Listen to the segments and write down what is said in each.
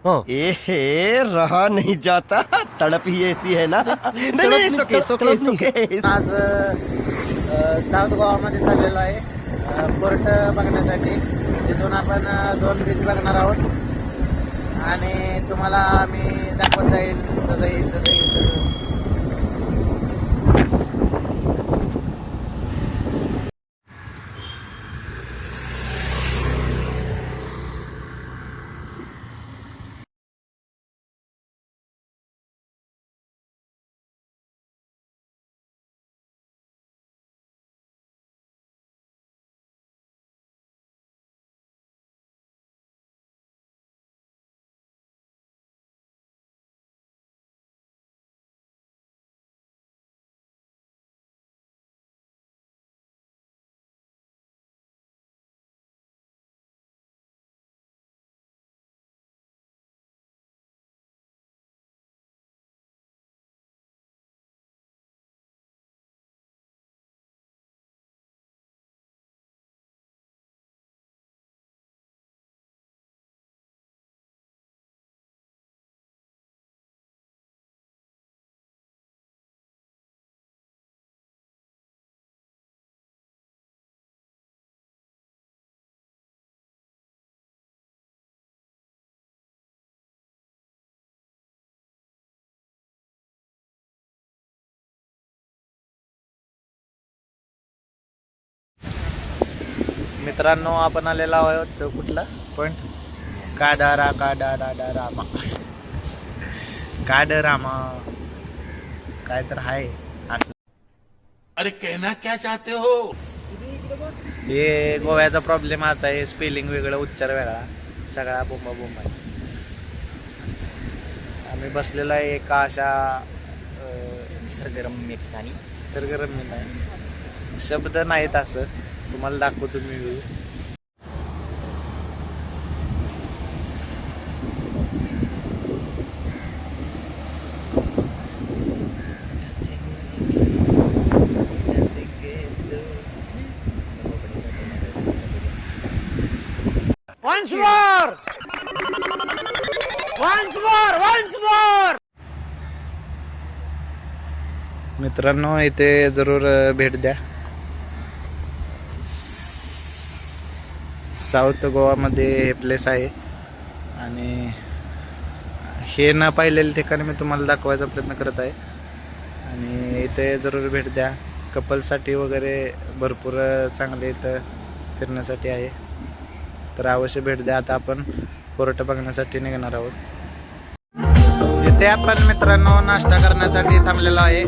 हाँ। ए रहा नहीं जाता, तड़प ही ऐसी है ना। नहीं नहीं, सुके सुके सुके। आज साऊथ गोवामध्ये चाललेलो आहे कोर्ट बघण्यासाठी. तिथून आपण 2 बीच बघणार आहोत आणि तुम्हाला मी दाखवत जाईल सगळं. मित्रांनो, आपण आलेलो आहोत कुठला पॉइंट? काडरामा काय तर आहे असं. अरे कहना क्या चाहते हो? हे गोव्याचा प्रॉब्लेम हाच आहे, स्पेलिंग वेगळं, उच्चार वेगळा, सगळा बोंबा आहे. आम्ही बसलेलो आहे एका अशा सरगरम्य ठिकाणी. सरगरम्य नाही, शब्द नाहीत असं, तुम्हाला दाखवतो मी व्ह्यू. मित्रांनो, इथे जरूर भेट द्या. साऊथ गोवामध्ये हे प्लेस आहे आणि हे न पाहिलेल्या ठिकाणी मी तुम्हाला दाखवायचा प्रयत्न करत आहे. आणि इथे जरूर भेट द्या. कपलसाठी वगैरे भरपूर चांगले इथं फिरण्यासाठी आहे, तर अवश्य भेट द्या. आता आपण कोर्ट बघण्यासाठी निघणार आहोत. इथे आपण मित्रांनो नाश्ता करण्यासाठी थांबलेलो आहे.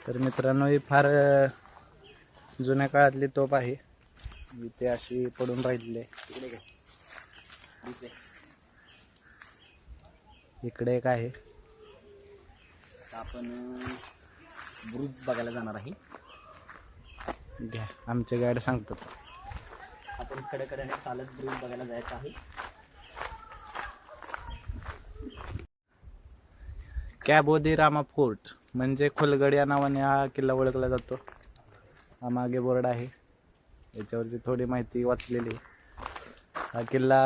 तर मित्रांनो, ही फार जुन्या काळातली तोफ आहे. इथे अशी पडून राहिलेली आहे. इकडे एक आहे. आपण ब्रुज बघायला जाणार आहे. घ्या, आमचे गाईड सांगतात. आपण कडेकडेने चालत ब्रुज बघायला जायचं आहे. कॅबो दे रामा फोर्ट म्हणजे खोलगड या नावाने हा किल्ला ओळखला जातो. हा मागे बोर्ड आहे, याच्यावरची थोडी माहिती वाचलेली आहे. हा किल्ला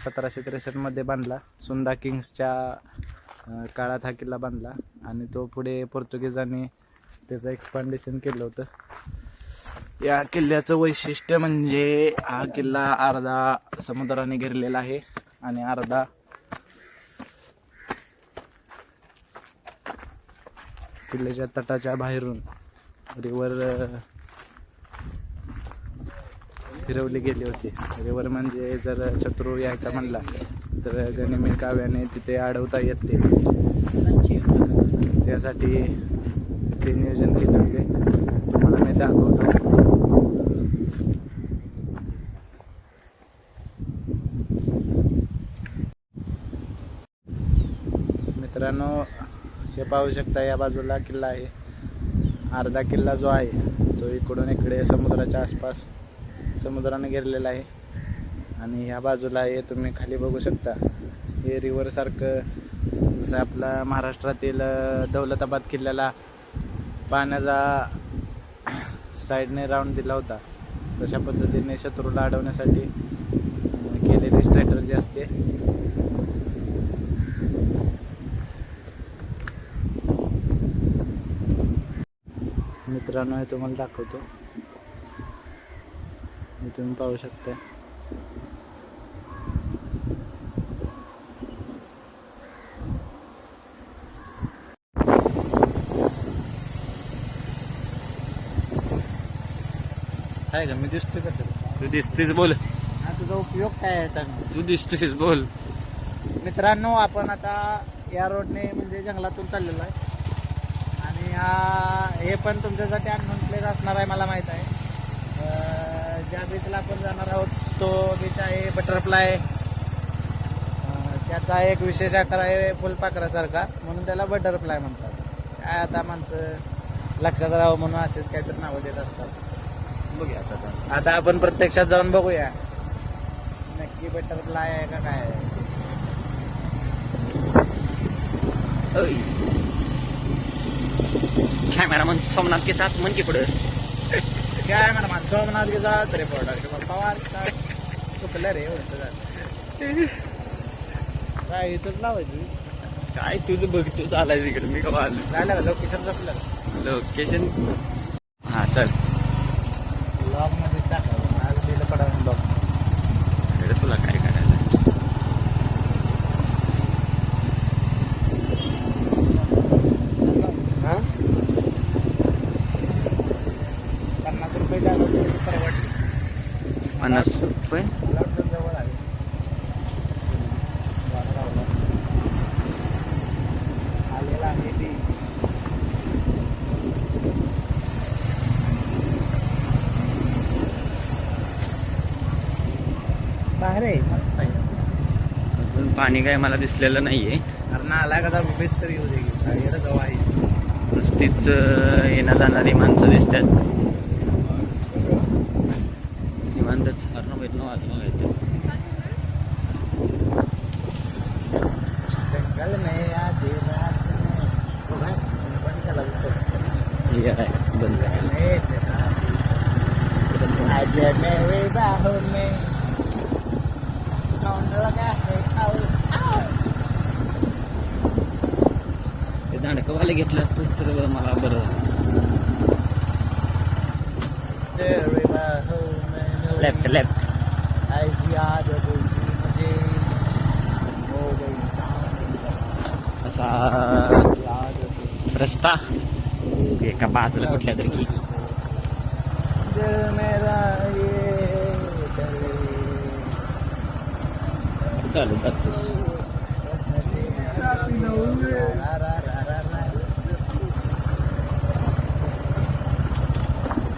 1763 मध्ये बांधला. सुंदा किंग्सच्या काळात हा किल्ला बांधला आणि तो पुढे पोर्तुगीजांनी त्याचं एक्सपांडेशन केलं होतं. या किल्ल्याचं वैशिष्ट्य म्हणजे हा किल्ला अर्धा समुद्राने घेरलेला आहे आणि अर्धा किल्ल्याच्या तटाच्या बाहेरून रिव्हर फिरवली गेली होती. रिव्हर म्हणजे जर शत्रू यायचा म्हणला तर गनिमी काव्याने तिथे अडवता येते, त्यासाठी ते नियोजन केले होते. तुम्हाला मी दाखवतो. मित्रांनो, हे पाहू शकता या बाजूला किल्ला आहे. अर्धा किल्ला जो आहे तो इकडून इकडे समुद्राच्या आसपास समुद्राने घेरलेला आहे. आणि ह्या बाजूला हे तुम्ही खाली बघू शकता, हे रिव्हरसारखं जसं आपला महाराष्ट्रातील दौलताबाद किल्ल्याला पाण्याचा साईडने राऊंड दिला होता, तशा पद्धतीने शत्रूला अडवण्यासाठी केलेली स्ट्रॅटर्जी असते. मित्रांनो, हे तुम्हाला दाखवतो, हे तुम्ही पाहू शकता. आहे का? मी दिसतोय का? तू दिसतेस, बोल. हा, तुझा उपयोग काय आहे सांग. तू दिसतेस, बोल. मित्रांनो, आपण आता या रोडने म्हणजे जंगलातून चाललेलो आहे. आणि हे पण तुमच्यासाठी अननोन प्लेस असणार आहे, मला माहीत आहे. ज्या बीचला आपण जाणार आहोत तो बीच आहे बटरफ्लाय. त्याचा एक विशेष आकार आहे फुलपाखरासारखा, म्हणून त्याला बटरफ्लाय म्हणतात. काय आता माणसं लक्षात राहावं म्हणून असेच काहीतरी नावं देत असतात. बघूया आता आपण प्रत्यक्षात जाऊन बघूया नक्की बटरफ्लाय आहे का काय आहे. कॅमेरामन सोमनाथ के साथ मन के पुढे. काय म्हणा सोमनाथ के जात रिपोर्टर पवार चुकलं रे, उलट झालं. काय इथंच लावायची काय तुझं बघ, तू चालायचं इकडे, मी का आलो. झालं का लोकेशन जपलं लोकेशन. हा चल, लॉग मध्ये टाकावं आज दिलं पडावं लॉग. अरे तुला काय करायचं. हा 50 रुपये टाकलं परवडली. 50 रुपये. लॉकडाऊन जवळ आहे. आलेला आहे ती. बाहेर आहे, मस्त आहे. अजून पाणी काय मला दिसलेलं नाहीये. अरे ना आला का बेस तरी येऊ दे, जवळ आहे. नुसतीच येणं जाणारी माणसं दिसतात. निवांतच हरणं भेटणं वाजणं येतं. जंगल में आधी रात में बंद केला हे आहे बंद आहे. आज मेरे बाहों में कौन लगा है ते दांडकवाले घेतलं असतंच तर मला बरं झालं. तेरे बाहों में लेफ्ट लेफ्ट. ऐसी आदत हुई मुझे हो गई असा आदत हुई. रस्ता एका बाजूला कुठल्या तरी की दिल मेरा ये डले. चालू जातोस. रा रा रा रा रा.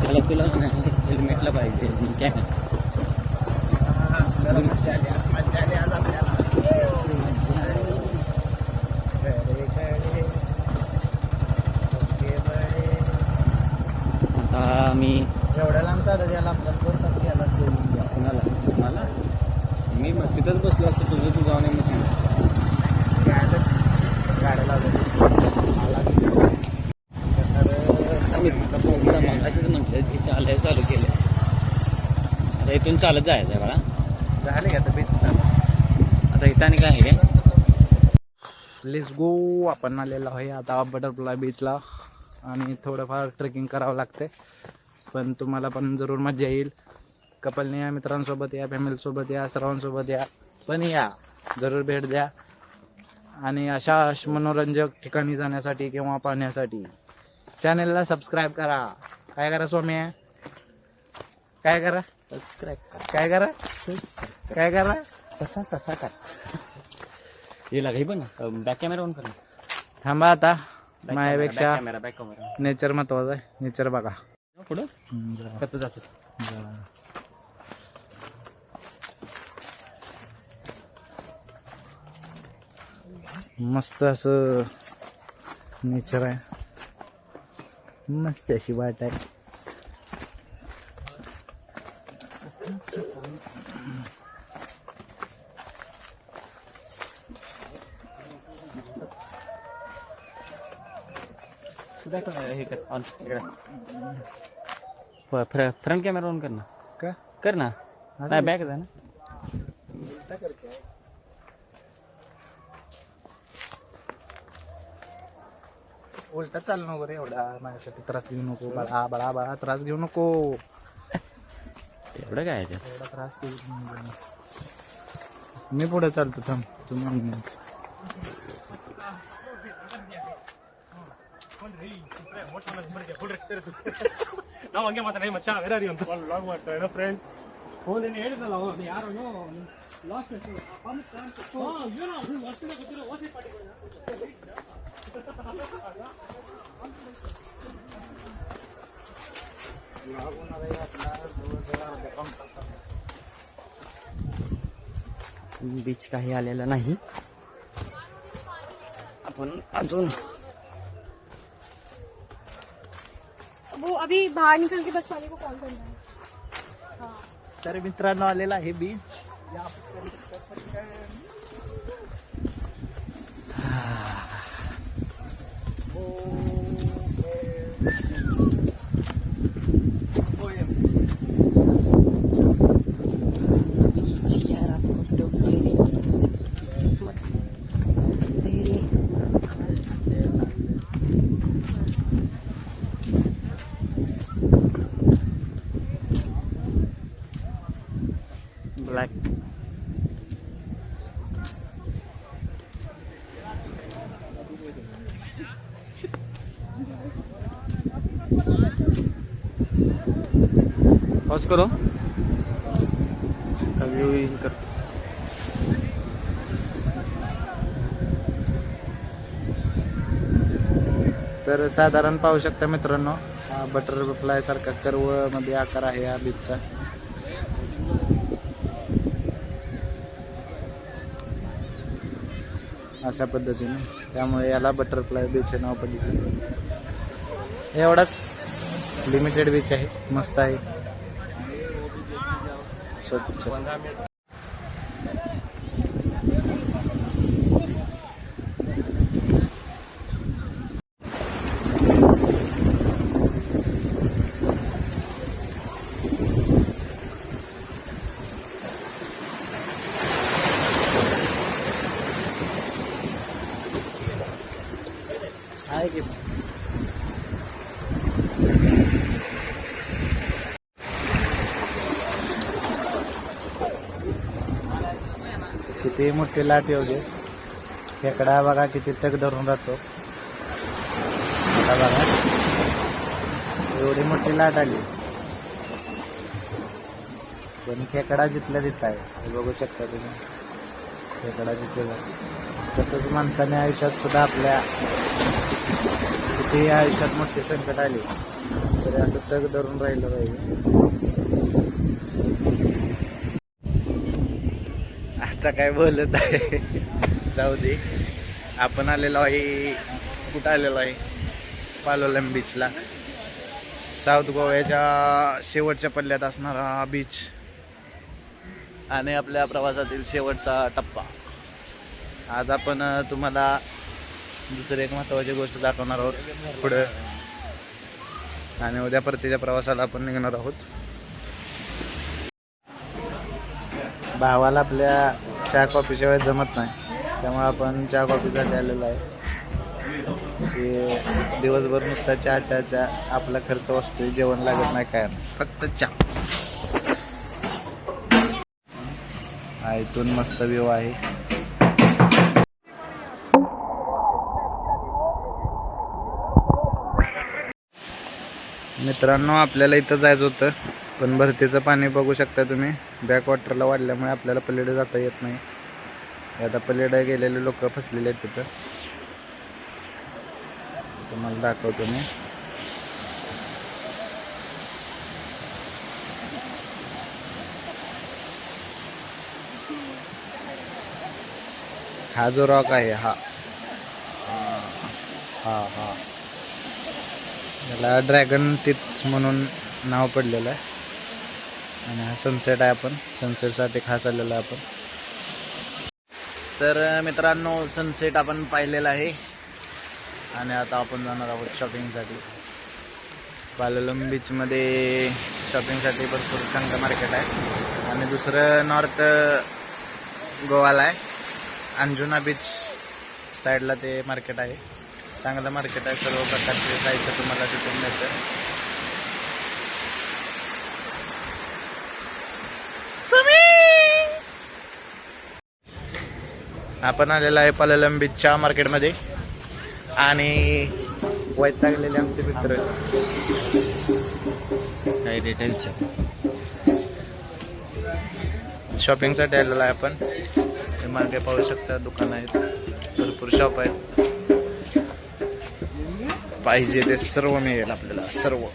त्याला तुला हेल्मेटला पाहिजे. काय आता मी एवढ्या लांब चालत याला आपल्याला दोन तास घ्यायला लागतो. कुणाला मला मी मग तिथंच बसलो असतो, तुझं तू जाऊन मग गाड्या लावल्या मग असेच म्हटलं की चालायला चालू केलं. आता इथून चालत जायचं बाळा. झाले का तर बीच आता इथं आणि काय आहे काय. Let's go. आपण आलेलो आहे आता बटरफ्लाय बीचला आणि थोडंफार ट्रेकिंग करावं लागते, पण तुम्हाला पण जरूर मजा येईल. कपलने या, मित्रांसोबत या, फॅमिलीसोबत या, सर्वांसोबत या, पण या जरूर भेट द्या. आणि अशा मनोरंजक ठिकाणी जाण्यासाठी किंवा पाहण्यासाठी चॅनलला सबस्क्राईब करा. काय करा सोम्या, काय करा सबस्क्राईब, काय करा काय करा ससा का. हे लागाई पण बॅक कॅमेरा ऑन कर. थांबा आता, माझ्यापेक्षा कॅमेरा बॅक कॅमेरा नेचर महत्वाचं आहे. नेचर बघा पुढं कसं जातो. मस्त असं नेचर आहे, मस्त अशी वाट आहे. हे कर ऑन फ्रंट कॅमेरा ऑन कर ना. का कर ना. नाही बॅक आहे ना. उलटा चालू नको रे, एवढा माझ्यासाठी त्रास घेऊ नको. बाळा बाळा बाळा त्रास घेऊ नको. एवढं काय आहे ते? एवढा त्रास घेऊ नको. मी पुढे चालतो, थांब तुम्ही. ನಾವು ಹಂಗೆ ಮಾತಾಡ ಮಚ್ಚ ವೆರಿ ಅಂತ ಲಾಗ್ ಮಾಡ್ತಾರೆ ಫ್ರೆಂಡ್ಸ್. ಹೋದೇನೆ ಹೇಳಿದಲ್ಲ ಅವ್ರು ಯಾರೋ ಲಾಸ್ಟ್ बीच काही आलेला नाही. आपण अजून वो अभी बाहर निकल के बस वाले को कॉल करना है. हाँ. तर मित्रांनो आलेला आहे बीच. ब्लॅक पॉज करो. व्ह्यू इन कर. तर साधारण पाहू शकता मित्रांनो, हा बटरफ्लाय सारखा कर्व मध्ये आकार आहे या बीचचा. अशा पद्धतीने, त्यामुळे याला बटरफ्लाय बीच हे नाव पडले. एवढाच लिमिटेड बीच आहे, मस्त आहे, स्वच्छ. आहे की किती मोठी लाट येऊ दे, खेकडा बघा किती तग धरून राहतो. आता बघा एवढी मोठी लाट आली, पण खेकडा जिथल्या तिथं आहे, हे बघू शकता तुम्ही. खेकडा जिथले. तसंच माणसाने आयुष्यात सुद्धा आपल्या किती आयुष्यात मोठी संकट आली तरी असं तग धरून राहिलं पाहिजे. आता काय बोलत आहे, जाऊ दे. आपण आलेलो आहे, कुठं आलेलो आहे? पालोलम बीचला. साऊथ गोव्याच्या शेवटच्या पल्ल्यात असणारा बीच आणि आपल्या प्रवासातील शेवटचा टप्पा. आज आपण तुम्हाला दुसरी एक महत्त्वाची गोष्ट दाखवणार आहोत पुढं, आणि उद्या परतीच्या प्रवासाला आपण निघणार आहोत. भावाला आपल्या चहा कॉफीशिवाय जमत नाही, त्यामुळे आपण चहा कॉफीसाठी आलेलो आहे. की दिवसभर नुसता चहा चहा चहा, आपला खर्च वाचतोय, जेवण लागत नाही, काय नाही, फक्त चहा. इथून मस्त व्ह्यू आहे. मित्रांनो आपल्याला इथं जायचं होतं, पण भरतीचं पाणी बघू शकता तुम्ही. बॅकवॉटरला वाढल्यामुळे आपल्याला पलीकडे जाता येत नाही. आता पलीकडे गेलेले लोक फसलेले आहेत तिथं, तुम्हाला दाखवतो मी. हा जो रॉक आहे, हा हा याला ड्रॅगन तीर्थ म्हणून नाव पडलेलं आहे. आणि हा सनसेट आहे. आपण सनसेटसाठी खास आलेलो आहे आपण. तर मित्रांनो सनसेट आपण पाहिलेला आहे आणि आता आपण जाणार आहोत शॉपिंगसाठी. पाललम बीचमध्ये शॉपिंगसाठी भरपूर चांगलं मार्केट आहे. आणि दुसरं नॉर्थ गोवाला आहे, अंजुना बीच साईडला ते मार्केट आहे. चांगलं मार्केट आहे. सर्व प्रकारचे साहित्य तुम्हाला तिथून मिळतं. आपण आलेला आहे पाललम बीचच्या मार्केटमध्ये आणि वैतागलेले आमचे मित्र काय रेट आहे विचार. शॉपिंगसाठी आलेला आहे आपण. हे मार्गे पाहू शकता, दुकान आहेत, भरपूर शॉप आहेत. पाहिजे ते सर्व मिळेल आपल्याला, सर्व.